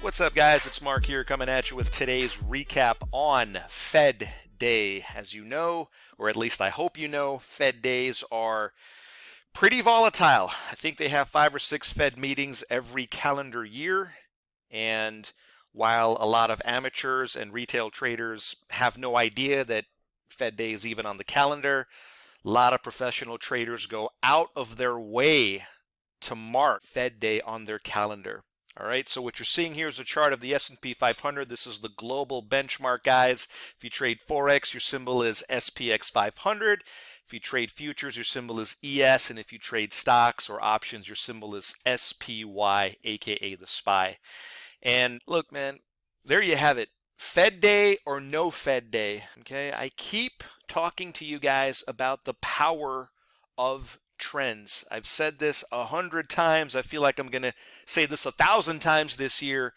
What's up, guys? It's Mark here coming at you with today's recap on Fed Day. As you know, or at least I hope you know, Fed days are pretty volatile. I think they have 5 or 6 Fed meetings every calendar year. And while a lot of amateurs and retail traders have no idea that Fed Day is even on the calendar, a lot of professional traders go out of their way to mark Fed Day on their calendar. All right, so what you're seeing here is a chart of the S&P 500. This is the global benchmark, guys. If you trade Forex, your symbol is SPX 500. If you trade futures, your symbol is ES. And if you trade stocks or options, your symbol is SPY, aka the SPY. And look, man, there you have it. Fed Day or no Fed Day, okay? I keep talking to you guys about the power of trends. I've said this 100 times. I feel like I'm going to say this 1,000 times this year.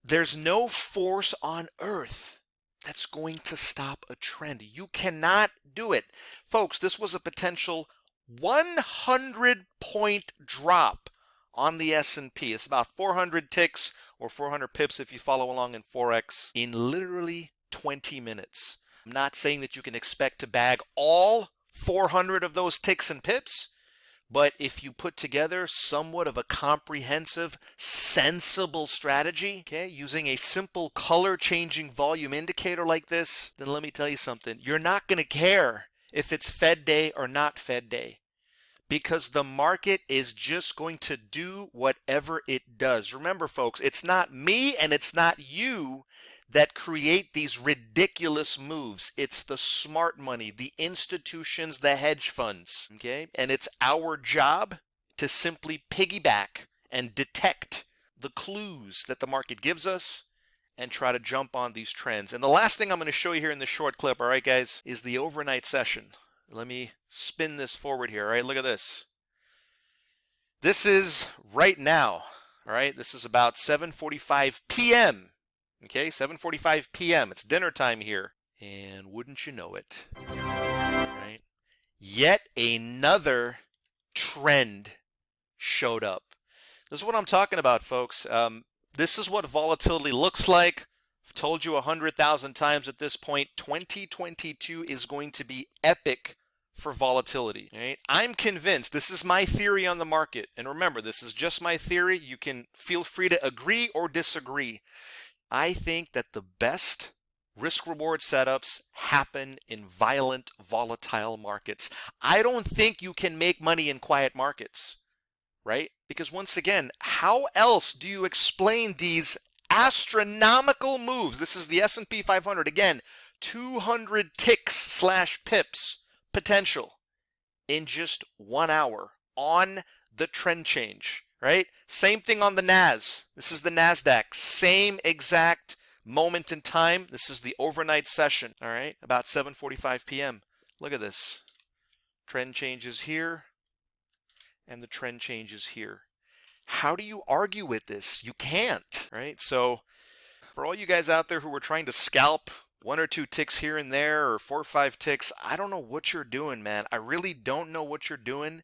There's no force on earth that's going to stop a trend. You cannot do it. Folks, this was a potential 100-point drop on the S&P. It's about 400 ticks or 400 pips if you follow along in Forex in literally 20 minutes. I'm not saying that you can expect to bag all 400 of those ticks and pips, but if you put together somewhat of a comprehensive, sensible strategy, okay, using a simple color-changing volume indicator like this, then let me tell you something. You're not going to care if it's Fed Day or not Fed Day, because the market is just going to do whatever it does. Remember, folks, it's not me and it's not you that create these ridiculous moves. It's the smart money, the institutions, the hedge funds, okay? And it's our job to simply piggyback and detect the clues that the market gives us and try to jump on these trends. And the last thing I'm going to show you here in this short clip, all right, guys, is the overnight session. Let me spin this forward here, all right? Look at this. This is right now, all right? This is about 7:45 p.m., okay, 7:45 p.m. It's dinner time here. And wouldn't you know it, right? Yet another trend showed up. This is what I'm talking about, folks. This is what volatility looks like. I've told you 100,000 times at this point, 2022 is going to be epic for volatility. Right? I'm convinced, this is my theory on the market. And remember, this is just my theory. You can feel free to agree or disagree. I think that the best risk-reward setups happen in violent, volatile markets. I don't think you can make money in quiet markets, right? Because once again, how else do you explain these astronomical moves? This is the S&P 500. Again, 200 ticks / pips potential in just 1 hour on the trend change. Right? Same thing on the Nas. This is the NASDAQ. Same exact moment in time. This is the overnight session. All right? About 7:45 p.m. Look at this. Trend changes here. And the trend changes here. How do you argue with this? You can't. Right? So for all you guys out there who were trying to scalp 1 or 2 ticks here and there, or 4 or 5 ticks, I don't know what you're doing, man. I really don't know what you're doing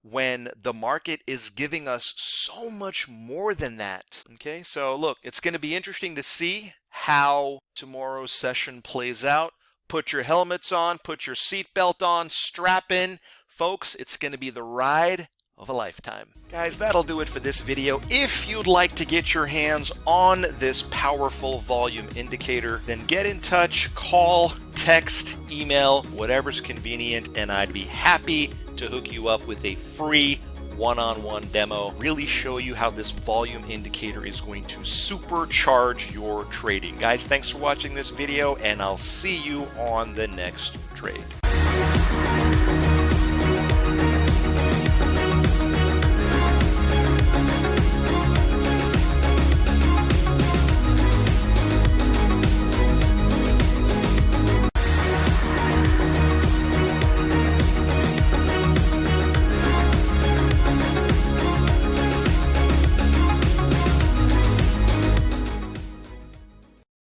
when the market is giving us so much more than that. Okay, so look, it's going to be interesting to see how tomorrow's session plays out. Put your helmets on, put your seatbelt on, strap in. Folks, it's going to be the ride of a lifetime. Guys, that'll do it for this video. If you'd like to get your hands on this powerful volume indicator, then get in touch, call, text, email, whatever's convenient, and I'd be happy to hook you up with a free one-on-one demo, really show you how this volume indicator is going to supercharge your trading. Guys, thanks for watching this video, and I'll see you on the next trade.